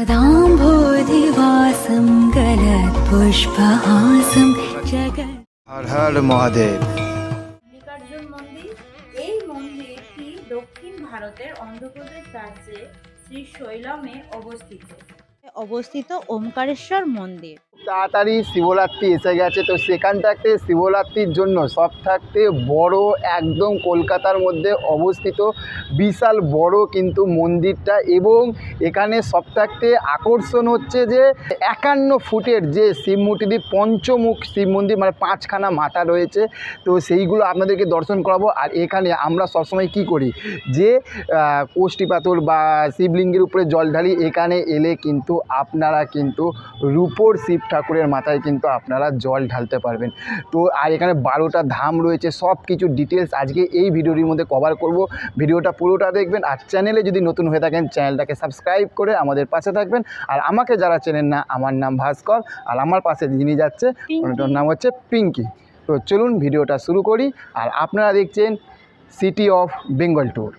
कदाम्भोधिवासं गलत्पुष्पहासं जगत् হর হর মহাদেব। মল্লিকার্জুন মন্দির। এই মন্দিরটি দক্ষিণ ভারতের অন্ধ্রপ্রদেশ রাজ্যে শ্রীশৈলমে অবস্থিত ওমকারেশ্বর মন্দির। তাড়াতাড়ি শিবরাত্রি এসে গেছে, তো সেখান থাকতে শিবরাত্রির জন্য সব থাকতে বড় একদম কলকাতার মধ্যে অবস্থিত বিশাল বড় কিন্তু মন্দিরটা, এবং এখানে সব থাকতে আকর্ষণ হচ্ছে যে 51 ফুটের যে শিব মূর্তিটি, পঞ্চমুখ শিব মন্দির, মানে 5খানা মাথা রয়েছে। তো সেইগুলো আপনাদেরকে দর্শন করাবো। আর এখানে আমরা সবসময় কি করি, যে কোষ্ঠী পাথর বা শিবলিঙ্গের উপরে জল ঢালি। এখানে এলে কিন্তু আপনারা কিন্তু রূপোর শিব ঠাকুরের মাথায় কিন্তু আপনারা জল ঢালতে পারবেন। তো আর এখানে 12টা ধাম রয়েছে, সব কিছু ডিটেলস আজকে এই ভিডিওটির মধ্যে কভার করব। ভিডিওটা পুরোটা দেখবেন, আর চ্যানেলে যদি নতুন হয়ে থাকেন চ্যানেলটাকে সাবস্ক্রাইব করে আমাদের পাশে থাকবেন। আর আমাকে যারা চেনেন না, আমার নাম ভাস্কর, আর আমার পাশে যিনি যাচ্ছে ওনার নাম হচ্ছে পিঙ্কি। তো চলুন ভিডিওটা শুরু করি। আর আপনারা দেখছেন সিটি অফ বেঙ্গল ট্যুর।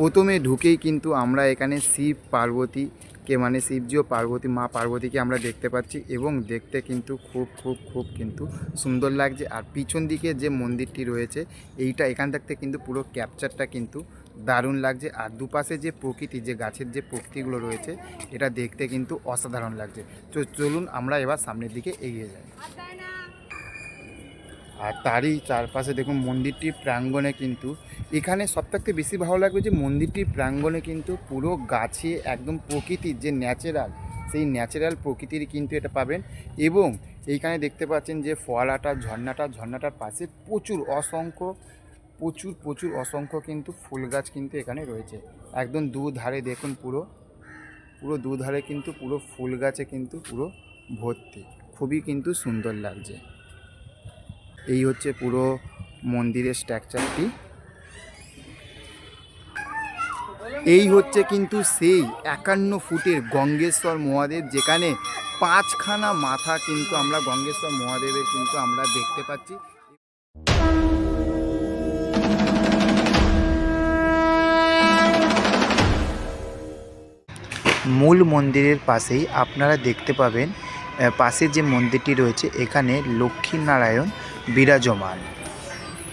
প্রথমে ঢুকেই কিন্তু আমরা এখানে শিব পার্বতীকে, মানে শিবজি ও পার্বতী, মা পার্বতীকে আমরা দেখতে পাচ্ছি, এবং দেখতে কিন্তু খুব কিন্তু সুন্দর লাগছে। আর পিছন দিকে যে মন্দিরটি রয়েছে এইটা, এখান থাকতে কিন্তু পুরো ক্যাপচারটা কিন্তু দারুণ লাগছে। আর দুপাশে যে প্রকৃতি, যে গাছের যে প্রকৃতিগুলো রয়েছে, এটা দেখতে কিন্তু অসাধারণ লাগছে। তো চলুন আমরা এবার সামনের দিকে এগিয়ে যাই। আর তারই চারপাশে দেখুন মন্দিরটির প্রাঙ্গণে কিন্তু, এখানে সবথেকে বেশি ভালো লাগবে যে মন্দিরটির প্রাঙ্গণে কিন্তু পুরো গাছে একদম প্রকৃতির যে ন্যাচারাল, সেই ন্যাচারাল প্রকৃতির কিন্তু এটা পাবেন। এবং এইখানে দেখতে পাচ্ছেন যে ফোয়ারাটা, ঝর্ণাটার পাশে প্রচুর অসংখ্য কিন্তু ফুল গাছ কিন্তু এখানে রয়েছে। একদম দুধারে দেখুন, পুরো দুধারে কিন্তু পুরো ফুল গাছে কিন্তু পুরো ভর্তি, খুবই কিন্তু সুন্দর লাগছে। এই হচ্ছে পুরো মন্দিরের স্ট্রাকচারটি। এই হচ্ছে কিন্তু সেই 51 ফুটের গঙ্গেশ্বর মহাদেব, যেখানে 5খানা মাথা কিন্তু আমরা গঙ্গেশ্বর মহাদেবের কিন্তু আমরা দেখতে পাচ্ছি। মূল মন্দিরের পাশেই আপনারা দেখতে পাবেন, পাশে যে মন্দিরটি রয়েছে এখানে লক্ষ্মীনারায়ণ বিরাজমান,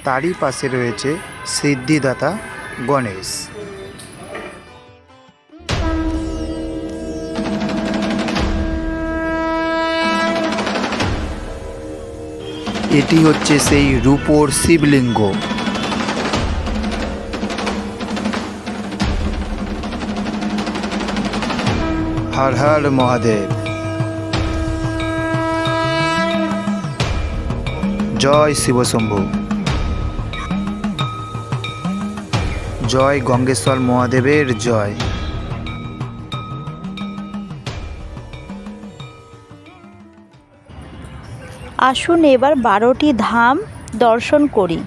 তারই পাশে রয়েছে সিদ্ধিদাতা গণেশ। এটি হচ্ছে সেই রূপোর শিবলিঙ্গ। হর হর মহাদেব। জয় শিবশম্ভু, জয় গঙ্গেশ্বর মহাদেবের জয়। আসুন এবার 12টি ধাম দর্শন করি।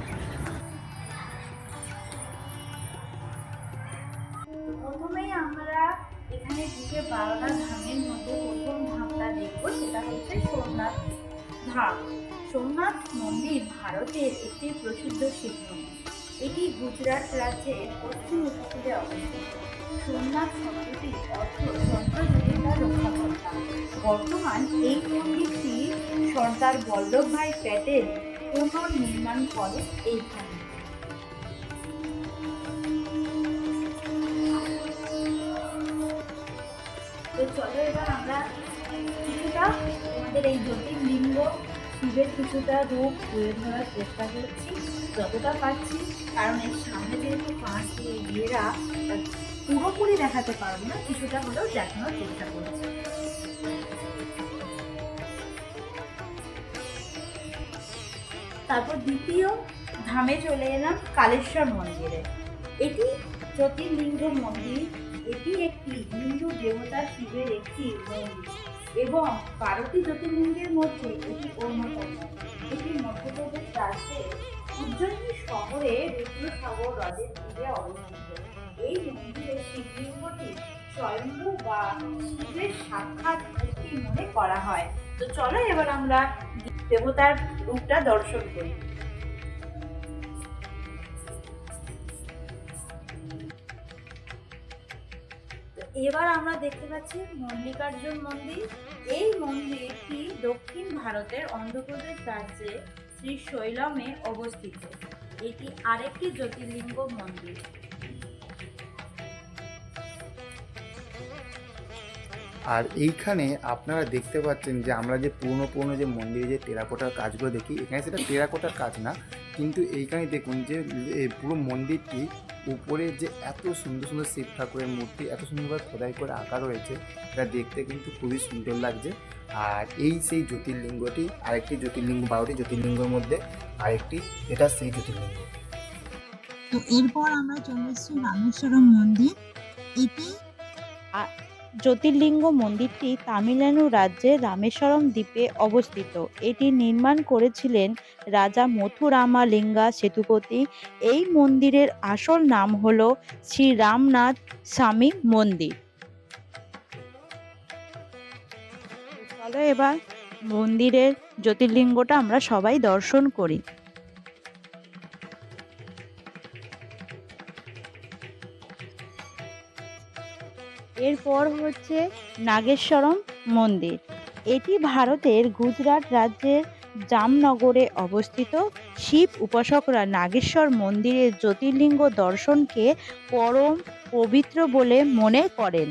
প্রথমেই আমরা এখানে ঢুকে 12টা ধামের মধ্যে প্রথম ধামটা দেখব, সেটা হচ্ছে সোমনাথ ধাম। সোমনাথ মন্দির ভারতের একটি প্রসিদ্ধ শিব মন্দির। এটি গুজরাট রাজ্যের পশ্চিম উপকূলে অবস্থিত। সোমনাথ শব্দটির অর্থ চন্দ্রযোগিতা রক্ষাকর্তা। বর্তমান এই মন্দিরটি সর্দার বল্লভভাই প্যাটেল পুনর্নির্মাণ করে এইখানে। তো চলো এবার আমরা কিছুটা আমাদের এই জ্যোতির্লিঙ্গ শিবের কিছুটা রূপ তুলে ধরার চেষ্টা করছি যতটা পারছি, কারণ এর সামনে যেহেতু কাঁচ দিয়ে ঘেরা, পুরোপুরি দেখাতে পারবো না, কিছুটা হলেও দেখানোর চেষ্টা করছি। তারপর দ্বিতীয় ধামে চলে এলাম কালেশ্বর মন্দিরে। এটি জ্যোতির্লিঙ্গ মন্দির। এটি একটি হিন্দু দেবতা শিবের একটি মন্দির এবং 12টি জ্যোতির্লিঙ্গের মধ্যে এটি অন্যতম। এটি মধ্যপ্রদেশ রাজ্যের উজ্জয়িনী শহরে রুদ্রসাগর হ্রদের তীরে অবস্থিত। এই মন্দিরের শিবলিঙ্গটি স্বয়ম্ভু বা শিবের সাক্ষাৎ মূর্তি মনে করা হয়। তো চলো এবার আমরা দেবতার রূপটা দর্শন করি। এবার আমরা দেখতে পাচ্ছি মল্লিকার্জুন মন্দির। এই মন্দিরটি দক্ষিণ ভারতের অন্ধ্রপ্রদেশ রাজ্যে শ্রীশৈলমে অবস্থিত। এটি আরেকটি জ্যোতির্লিঙ্গ মন্দির। আর এইখানে আপনারা দেখতে পাচ্ছেন যে আমরা যে পুরনো যে মন্দিরে যে টেরাকোটার কাজগুলো দেখি, এখানে সেটা টেরাকোটার কাজ না, কিন্তু এইখানে দেখুন যে পুরো মন্দিরটি উপরে যে এত সুন্দর সুন্দর শিব ঠাকুরের মূর্তি এত সুন্দরভাবে খোদাই করে আঁকা রয়েছে, এটা দেখতে কিন্তু খুবই সুন্দর লাগছে। আর এই সেই জ্যোতির্লিঙ্গটি আরেকটি জ্যোতির্লিঙ্গ, 12টি জ্যোতির্লিঙ্গের মধ্যে আরেকটি, এটা সেই জ্যোতির্লিঙ্গ। তো এরপর আমরা চলে এসেছি রামেশ্বরম মন্দির। এটি জ্যোতির্লিঙ্গ মন্দিরটি তামিলনাড়ু রাজ্যের রামেশ্বরম দ্বীপে অবস্থিত। এটি নির্মাণ করেছিলেন রাজা মুথুরামালিঙ্গা সেতুপতি। এই মন্দিরের আসল নাম হল শ্রী রামনাথ স্বামী মন্দির। চলো এবার মন্দিরের জ্যোতির্লিঙ্গটা আমরা সবাই দর্শন করি। এরপর হচ্ছে নাগেশ্বরম মন্দির। এটি ভারতের গুজরাট রাজ্যের জামনগরে অবস্থিত। শিব উপাসকরা নাগেশ্বর মন্দিরের জ্যোতির্লিঙ্গ দর্শনকে পরম পবিত্র বলে মনে করেন।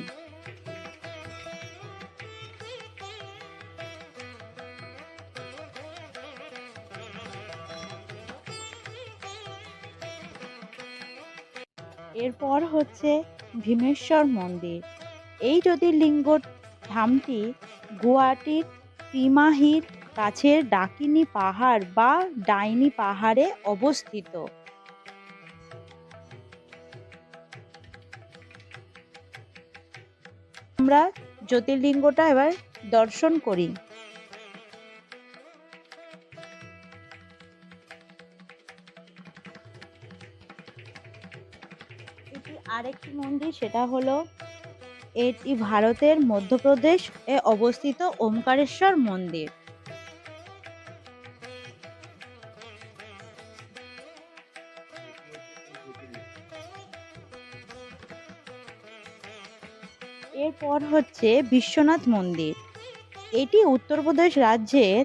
এরপর হচ্ছে ভীমেশ্বর মন্দির। এই জ্যোতির্লিঙ্গ ধামটি গুয়াহাটির তিমাহির কাছের ডাকিনী পাহাড় বা ডাইনি পাহাড়ে অবস্থিত। আমরা জ্যোতির্লিঙ্গটা এবার দর্শন করি। এটি আরেকটি মন্দির, সেটা হলো এটি ভারতের মধ্যপ্রদেশ এ অবস্থিত ওমকারেশ্বর মন্দির। এরপর হচ্ছে বিশ্বনাথ মন্দির। এটি উত্তরপ্রদেশ রাজ্যের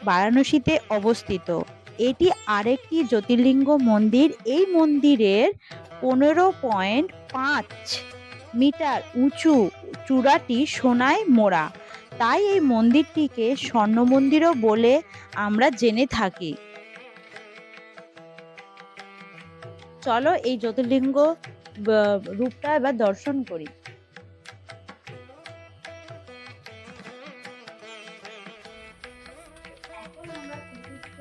বারাণসীতে অবস্থিত। এটি আরেকটি জ্যোতির্লিঙ্গ মন্দির। এই মন্দিরের 15.5 মিটার উঁচু চূড়াটি সোনায় মোড়া, তাই এই মন্দিরটিকে স্বর্ণ মন্দিরও বলে আমরা জেনে থাকি। চলো এই জ্যোতির্লিঙ্গ রূপটা এবার দর্শন করি। এখন আমরা চতুর্থ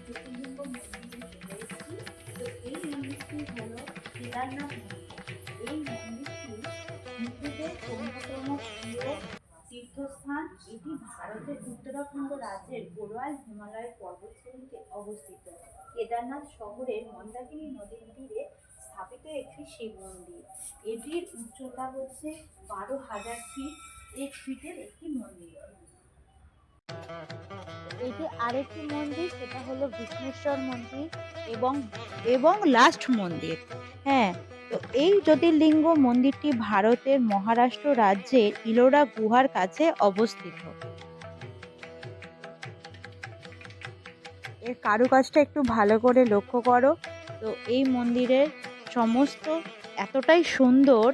জ্যোতির্লিঙ্গ মন্দিরে চলে এসেছি। তো এই মন্দিরটি হলো কেদারনাথ মন্দির। এই মন্দিরটি হিন্দুদের অন্যতম প্রিয় তীর্থস্থান। এটি ভারতের উত্তরাখণ্ড রাজ্যের গোরওয়াল হিমালয় পর্বতশ্রেণীতে অবস্থিত। কেদারনাথ শহরের মন্দাকিনী নদীর তীরে স্থাপিত একটি শিব মন্দির। এটির উচ্চতা হচ্ছে 12,000 ফিট। 1 ফিটের একটি মন্দির। এটি আরেকটি মন্দির, সেটা হলো বিষ্ণেশ্বর মন্দির এবং লাস্ট মন্দির। হ্যাঁ, তো এই জ্যোতির্লিঙ্গ মন্দিরটি ভারতের মহারাষ্ট্র রাজ্যের ইলোরা গুহার কাছে অবস্থিত। এর কারুকাজটা একটু ভালো করে লক্ষ্য করো। তো এই মন্দিরের সমস্ত এতটাই সুন্দর,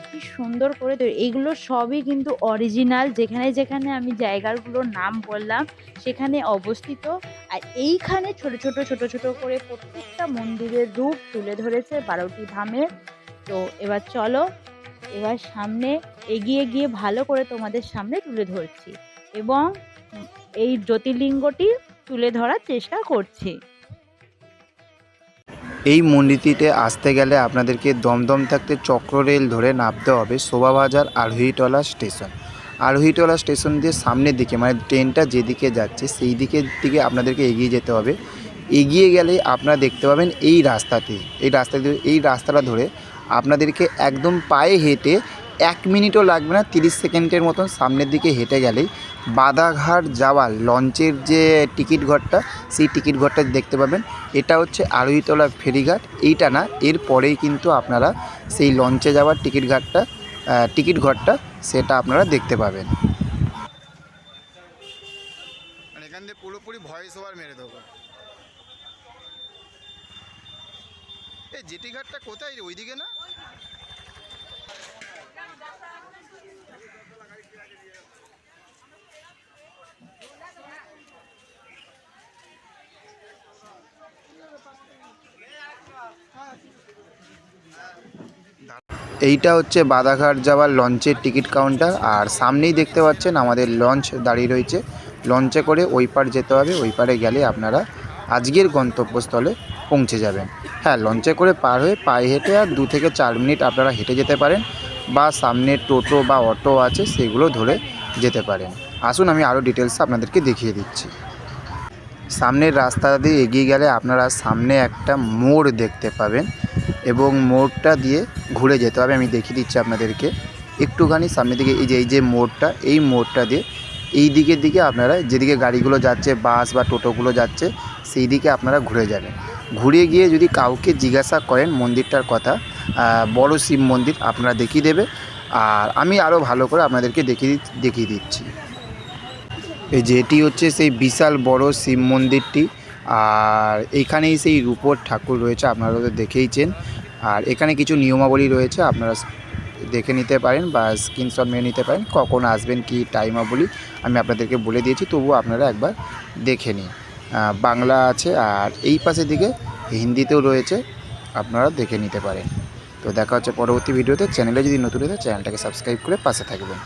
কি সুন্দর করে তৈরি। এইগুলো সবই কিন্তু অরিজিনাল, যেখানে যেখানে আমি জায়গাগুলোর নাম বললাম সেখানে অবস্থিত। আর এইখানে ছোট ছোট করে প্রত্যেকটা মন্দিরের রূপ তুলে ধরেছে 12টি ধামের। তো এবার চলো, এবার সামনে এগিয়ে গিয়ে ভালো করে তোমাদের সামনে তুলে ধরছি এবং এই জ্যোতির্লিঙ্গটি তুলে ধরার চেষ্টা করছি। এই মন্দিরটিতে আসতে গেলে আপনাদেরকে দমদম থাকতে চক্র রেল ধরে নামতে হবে শোভাবাজার আরোহীটোলা স্টেশন। আরোহীটোলা স্টেশন দিয়ে সামনের দিকে, মানে ট্রেনটা যেদিকে যাচ্ছে সেই দিকের দিকে আপনাদেরকে এগিয়ে যেতে হবে। এগিয়ে গেলে আপনারা দেখতে পাবেন এই রাস্তাটা ধরে আপনাদেরকে একদম পায়ে হেঁটে 1 মিনিটও লাগবে না, 30 সেকেন্ডের মতন সামনের দিকে হেঁটে গেলেই বাদাঘাট যাওয়ার লঞ্চের যে টিকিট ঘরটা, সেই টিকিট ঘরটা দেখতে পাবেন। এটা হচ্ছে আরোহীটোলা ফেরিঘাট। এইটা না, এর পরেই কিন্তু আপনারা সেই লঞ্চে যাওয়ার টিকিট ঘাটটা টিকিট ঘরটা সেটা আপনারা দেখতে পাবেন। মানে এখান থেকে পুরোপুরি ভয়েস ওভার মেরে দেবো। এই জেটি ঘাটটা কোথায় রে, ওইদিকে না? এইটা হচ্ছে বাদাঘাট যাওয়ার লঞ্চের টিকিট কাউন্টার, আর সামনেই দেখতে পাচ্ছেন আমাদের লঞ্চ দাঁড়িয়ে রয়েছে। লঞ্চে করে ওই পার যেতে হবে, ওই পারে গেলে আপনারা আজকের গন্তব্যস্থলে পৌঁছে যাবেন। হ্যাঁ, লঞ্চে করে পার হয়ে পায়ে হেঁটে আর 2 থেকে 4 মিনিট আপনারা হেঁটে যেতে পারেন, বা সামনে টোটো বা অটো আছে সেগুলো ধরে যেতে পারেন। আসুন আমি আরও ডিটেলস আপনাদেরকে দেখিয়ে দিচ্ছি। সামনের রাস্তা দিয়ে এগিয়ে গেলে আপনারা সামনে একটা মোড় দেখতে পাবেন, এবং মোড়টা দিয়ে ঘুরে যেতে হবে। আমি দেখিয়ে দিচ্ছি আপনাদেরকে একটুখানি সামনের দিকে। এই যে মোড়টা, এই মোড়টা দিয়ে এই দিকে আপনারা যেদিকে গাড়িগুলো যাচ্ছে, বাস বা টোটোগুলো যাচ্ছে, সেই দিকে আপনারা ঘুরে যাবেন। ঘুরে গিয়ে যদি কাউকে জিজ্ঞাসা করেন মন্দিরটার কথা, বড় শিব মন্দির আপনারা দেখিয়ে দেবে। আর আমি আরও ভালো করে আপনাদেরকে দেখিয়ে দিচ্ছি। এই যে এটি হচ্ছে সেই বিশাল বড় শিব মন্দিরটি, আর এইখানেই সেই রূপোর ঠাকুর রয়েছে, আপনারা তো দেখেইছেন। আর এখানে কিছু নিয়মাবলী রয়েছে, আপনারা দেখে নিতে পারেন বা স্ক্রিনশট মেরে নিতে পারেন। কখন আসবেন, কি টাইমাবলী আমি আপনাদেরকে বলে দিয়েছি, তবুও আপনারা একবার দেখে নিন। বাংলা আছে, আর এই পাশের দিকে হিন্দিতেও রয়েছে, আপনারা দেখে নিতে পারেন। তো দেখা হচ্ছে পরবর্তী ভিডিওতে। চ্যানেলে যদি নতুন হয়ে থাকে চ্যানেলটাকে সাবস্ক্রাইব করে পাশে থাকবেন।